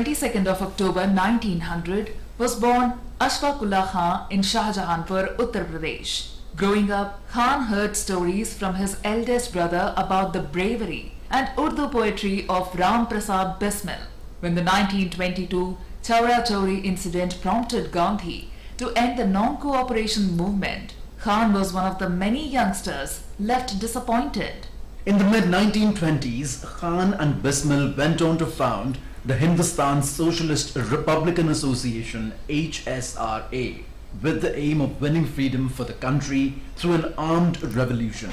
22nd of October 1900 was born Ashfaq Ullah Khan in Shahjahanpur, Uttar Pradesh. Growing up, Khan heard stories from his eldest brother about the bravery and Urdu poetry of Ram Prasad Bismil. When the 1922 Chaura Chauri incident prompted Gandhi to end the non-cooperation movement, Khan was one of the many youngsters left disappointed. In the mid-1920s, Khan and Bismil went on to found the Hindustan Socialist Republican Association HSRA with the aim of winning freedom for the country through an armed revolution.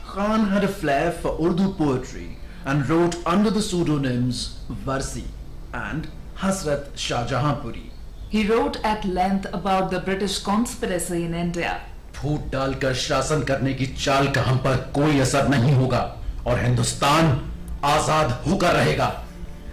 Khan had a flair for Urdu poetry and wrote under the pseudonyms Varsi and Hasrat Shahjahanpuri. He wrote at length about the British conspiracy in India. फूट डालकर शासन करने की चाल का हम पर कोई असर नहीं होगा और हिंदुस्तान आजाद होकर रहेगा.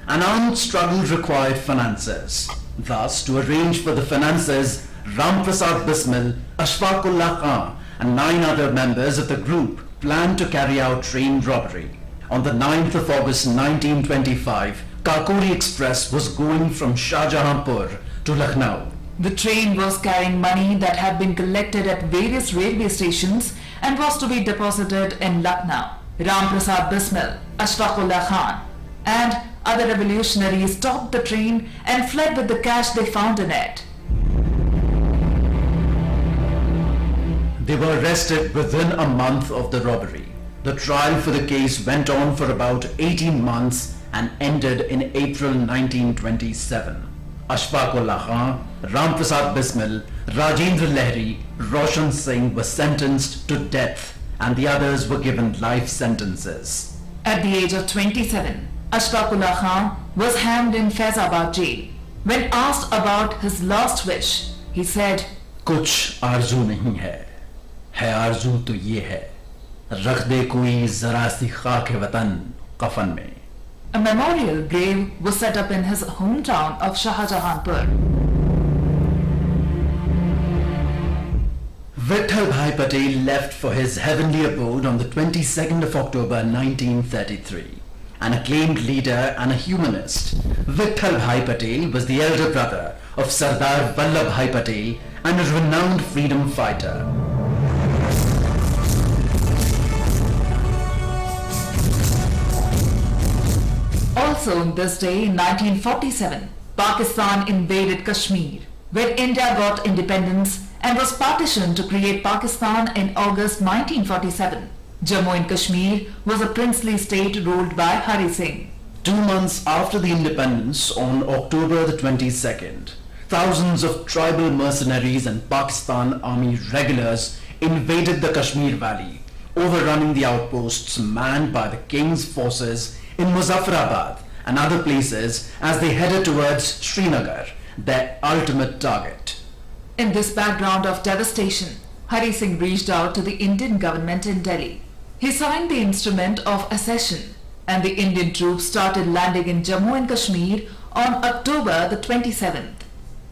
An armed struggle required finances. Thus, to arrange for the finances, Ram Prasad Bismil, Ashfaq Ullah Khan and 9 other members of the group planned to carry out train robbery. On the 9th of August 1925, Kakori Express was going from Shahjahanpur to Lucknow. The train was carrying money that had been collected at various railway stations and was to be deposited in Lucknow. Ram Prasad Bismil, Ashfaq Ullah Khan and other revolutionaries stopped the train and fled with the cash they found in it. They were arrested within a month of the robbery. The trial for the case went on for about 18 months and ended in April 1927. Ashfaq Ullah Khan, Ram Prasad Bismil, Rajendra Lahiri, Roshan Singh were sentenced to death and the others were given life sentences. At the age of 27, Ashfaq Ullah Khan was hanged in Faizabad jail. When asked about his last wish, he said, कुछ आरज़ू नहीं है आरज़ू तो ये है, रख दे कोई ज़रा सी खाक वतन कफन में. A memorial grave was set up in his hometown of Shahjahanpur. Vitthal Bhai Patel left for his heavenly abode on the 22nd of October 1933. An acclaimed leader and a humanist, Vitthal Bhai Patel was the elder brother of Sardar Vallabh Bhai Patel and a renowned freedom fighter. Also on this day in 1947, Pakistan invaded Kashmir, where India got independence and was partitioned to create Pakistan in August 1947. Jammu and Kashmir was a princely state ruled by Hari Singh. 2 months after the independence, on October the 22nd, thousands of tribal mercenaries and Pakistan Army regulars invaded the Kashmir Valley, overrunning the outposts manned by the King's forces in Muzaffarabad and other places as they headed towards Srinagar, their ultimate target. In this background of devastation, Hari Singh reached out to the Indian government in Delhi. He signed the instrument of accession and the Indian troops started landing in Jammu and Kashmir on October the 27th.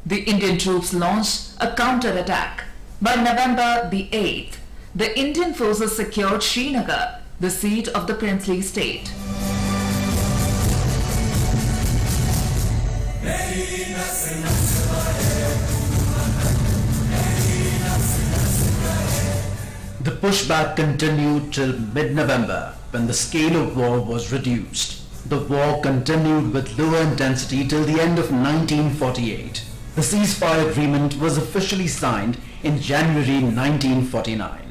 The Indian troops launched a counter-attack. By November the 8th, the Indian forces secured Srinagar, the seat of the princely state. The pushback continued till mid-November when the scale of war was reduced. The war continued with lower intensity till the end of 1948. The ceasefire agreement was officially signed in January 1949.